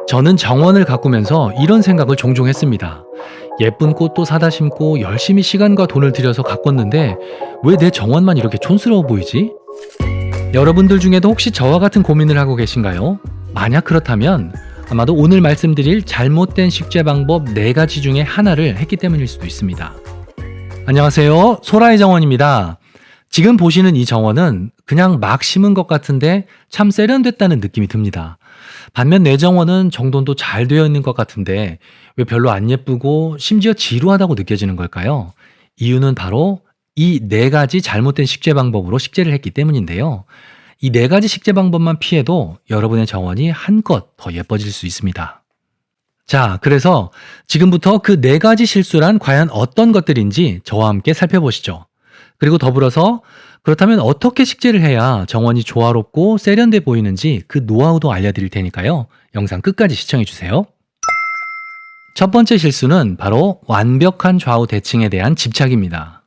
저는 정원을 가꾸면서 이런 생각을 종종 했습니다. 예쁜 꽃도 사다 심고 열심히 시간과 돈을 들여서 가꿨는데 왜 내 정원만 이렇게 촌스러워 보이지? 여러분들 중에도 혹시 저와 같은 고민을 하고 계신가요? 만약 그렇다면 아마도 오늘 말씀드릴 잘못된 식재 방법 4가지 중에 하나를 했기 때문일 수도 있습니다. 안녕하세요. 소라의 정원입니다. 지금 보시는 이 정원은 그냥 막 심은 것 같은데 참 세련됐다는 느낌이 듭니다. 반면 내 정원은 정돈도 잘 되어 있는 것 같은데 왜 별로 안 예쁘고 심지어 지루하다고 느껴지는 걸까요? 이유는 바로 이 4가지 잘못된 식재 방법으로 식재를 했기 때문인데요. 이 4가지 식재 방법만 피해도 여러분의 정원이 한껏 더 예뻐질 수 있습니다. 자, 그래서 지금부터 그 4가지 실수란 과연 어떤 것들인지 저와 함께 살펴보시죠. 그리고 더불어서 그렇다면 어떻게 식재를 해야 정원이 조화롭고 세련돼 보이는지 그 노하우도 알려드릴 테니까요. 영상 끝까지 시청해주세요. 첫 번째 실수는 바로 완벽한 좌우 대칭에 대한 집착입니다.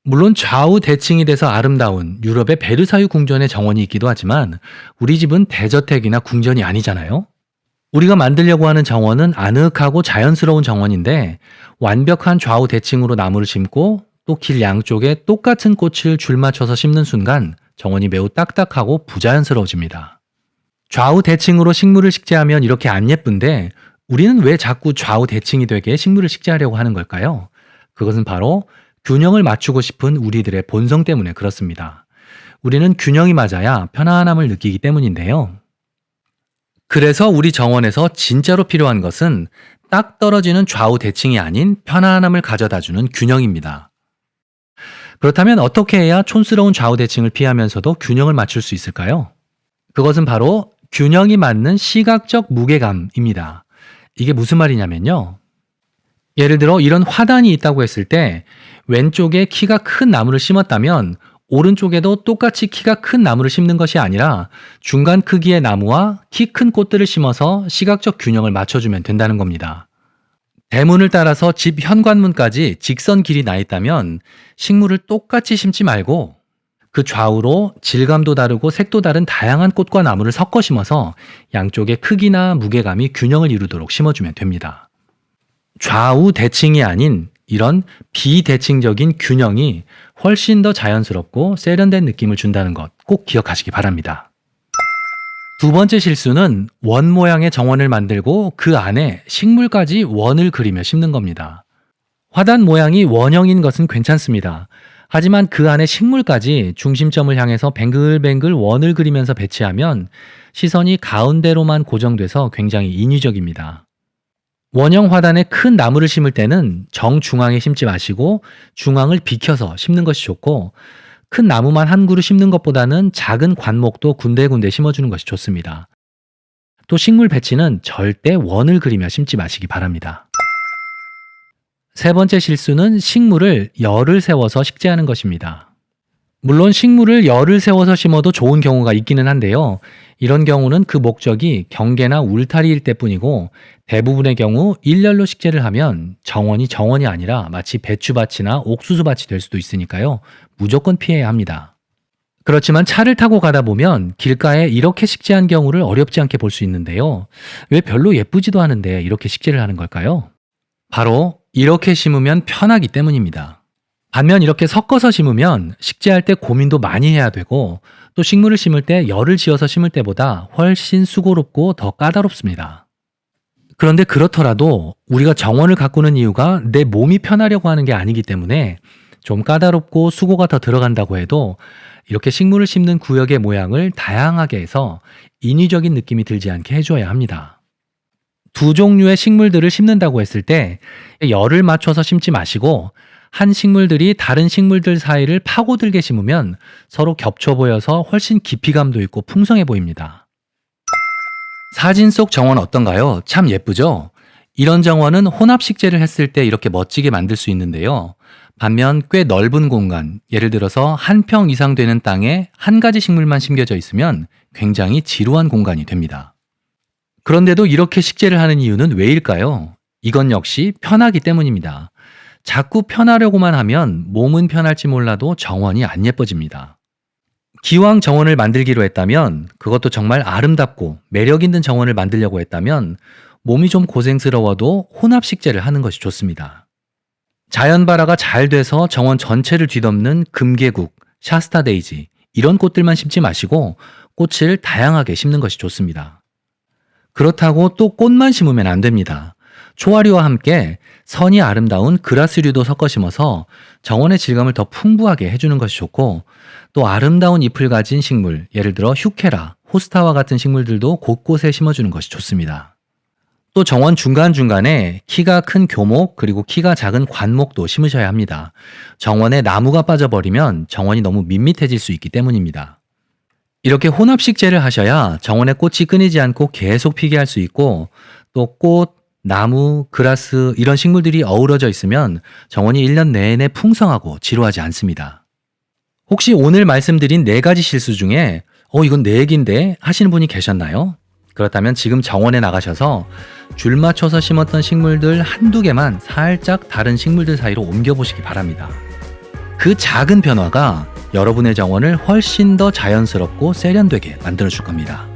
물론 좌우 대칭이 돼서 아름다운 유럽의 베르사유 궁전의 정원이 있기도 하지만 우리 집은 대저택이나 궁전이 아니잖아요. 우리가 만들려고 하는 정원은 아늑하고 자연스러운 정원인데 완벽한 좌우 대칭으로 나무를 심고 또 길 양쪽에 똑같은 꽃을 줄 맞춰서 심는 순간 정원이 매우 딱딱하고 부자연스러워집니다. 좌우 대칭으로 식물을 식재하면 이렇게 안 예쁜데 우리는 왜 자꾸 좌우 대칭이 되게 식물을 식재하려고 하는 걸까요? 그것은 바로 균형을 맞추고 싶은 우리들의 본성 때문에 그렇습니다. 우리는 균형이 맞아야 편안함을 느끼기 때문인데요. 그래서 우리 정원에서 진짜로 필요한 것은 딱 떨어지는 좌우 대칭이 아닌 편안함을 가져다주는 균형입니다. 그렇다면 어떻게 해야 촌스러운 좌우 대칭을 피하면서도 균형을 맞출 수 있을까요? 그것은 바로 균형이 맞는 시각적 무게감입니다. 이게 무슨 말이냐면요. 예를 들어 이런 화단이 있다고 했을 때 왼쪽에 키가 큰 나무를 심었다면 오른쪽에도 똑같이 키가 큰 나무를 심는 것이 아니라 중간 크기의 나무와 키 큰 꽃들을 심어서 시각적 균형을 맞춰주면 된다는 겁니다. 대문을 따라서 집 현관문까지 직선 길이 나 있다면 식물을 똑같이 심지 말고 그 좌우로 질감도 다르고 색도 다른 다양한 꽃과 나무를 섞어 심어서 양쪽의 크기나 무게감이 균형을 이루도록 심어주면 됩니다. 좌우 대칭이 아닌 이런 비대칭적인 균형이 훨씬 더 자연스럽고 세련된 느낌을 준다는 것 꼭 기억하시기 바랍니다. 두 번째 실수는 원 모양의 정원을 만들고 그 안에 식물까지 원을 그리며 심는 겁니다. 화단 모양이 원형인 것은 괜찮습니다. 하지만 그 안에 식물까지 중심점을 향해서 뱅글뱅글 원을 그리면서 배치하면 시선이 가운데로만 고정돼서 굉장히 인위적입니다. 원형 화단에 큰 나무를 심을 때는 정중앙에 심지 마시고 중앙을 비켜서 심는 것이 좋고 큰 나무만 한 그루 심는 것보다는 작은 관목도 군데군데 심어주는 것이 좋습니다. 또 식물 배치는 절대 원을 그리며 심지 마시기 바랍니다. 세 번째 실수는 식물을 열을 세워서 식재하는 것입니다. 물론 식물을 열을 세워서 심어도 좋은 경우가 있기는 한데요. 이런 경우는 그 목적이 경계나 울타리일 때뿐이고 대부분의 경우 일렬로 식재를 하면 정원이 아니라 마치 배추밭이나 옥수수밭이 될 수도 있으니까요. 무조건 피해야 합니다. 그렇지만 차를 타고 가다 보면 길가에 이렇게 식재한 경우를 어렵지 않게 볼 수 있는데요. 왜 별로 예쁘지도 않은데 이렇게 식재를 하는 걸까요? 바로 이렇게 심으면 편하기 때문입니다. 반면 이렇게 섞어서 심으면 식재할 때 고민도 많이 해야 되고 또 식물을 심을 때 열을 지어서 심을 때보다 훨씬 수고롭고 더 까다롭습니다. 그런데 그렇더라도 우리가 정원을 가꾸는 이유가 내 몸이 편하려고 하는 게 아니기 때문에 좀 까다롭고 수고가 더 들어간다고 해도 이렇게 식물을 심는 구역의 모양을 다양하게 해서 인위적인 느낌이 들지 않게 해줘야 합니다. 두 종류의 식물들을 심는다고 했을 때 열을 맞춰서 심지 마시고 한 식물들이 다른 식물들 사이를 파고들게 심으면 서로 겹쳐 보여서 훨씬 깊이감도 있고 풍성해 보입니다. 사진 속 정원 어떤가요? 참 예쁘죠? 이런 정원은 혼합 식재를 했을 때 이렇게 멋지게 만들 수 있는데요. 반면 꽤 넓은 공간, 예를 들어서 1평 이상 되는 땅에 한 가지 식물만 심겨져 있으면 굉장히 지루한 공간이 됩니다. 그런데도 이렇게 식재를 하는 이유는 왜일까요? 이건 역시 편하기 때문입니다. 자꾸 편하려고만 하면 몸은 편할지 몰라도 정원이 안 예뻐집니다. 기왕 정원을 만들기로 했다면, 그것도 정말 아름답고 매력 있는 정원을 만들려고 했다면 몸이 좀 고생스러워도 혼합식재를 하는 것이 좋습니다. 자연 발화가 잘 돼서 정원 전체를 뒤덮는 금계국, 샤스타 데이지 이런 꽃들만 심지 마시고 꽃을 다양하게 심는 것이 좋습니다. 그렇다고 또 꽃만 심으면 안 됩니다. 초아리와 함께 선이 아름다운 그라스류도 섞어 심어서 정원의 질감을 더 풍부하게 해주는 것이 좋고, 또 아름다운 잎을 가진 식물, 예를 들어 휴케라, 호스타와 같은 식물들도 곳곳에 심어주는 것이 좋습니다. 또 정원 중간중간에 키가 큰 교목 그리고 키가 작은 관목도 심으셔야 합니다. 정원에 나무가 빠져버리면 정원이 너무 밋밋해질 수 있기 때문입니다. 이렇게 혼합식재를 하셔야 정원의 꽃이 끊이지 않고 계속 피게 할 수 있고, 또 꽃, 나무, 그라스 이런 식물들이 어우러져 있으면 정원이 1년 내내 풍성하고 지루하지 않습니다. 혹시 오늘 말씀드린 4가지 실수 중에 이건 내 얘기인데 하시는 분이 계셨나요? 그렇다면 지금 정원에 나가셔서 줄 맞춰서 심었던 식물들 한두 개만 살짝 다른 식물들 사이로 옮겨보시기 바랍니다. 그 작은 변화가 여러분의 정원을 훨씬 더 자연스럽고 세련되게 만들어줄 겁니다.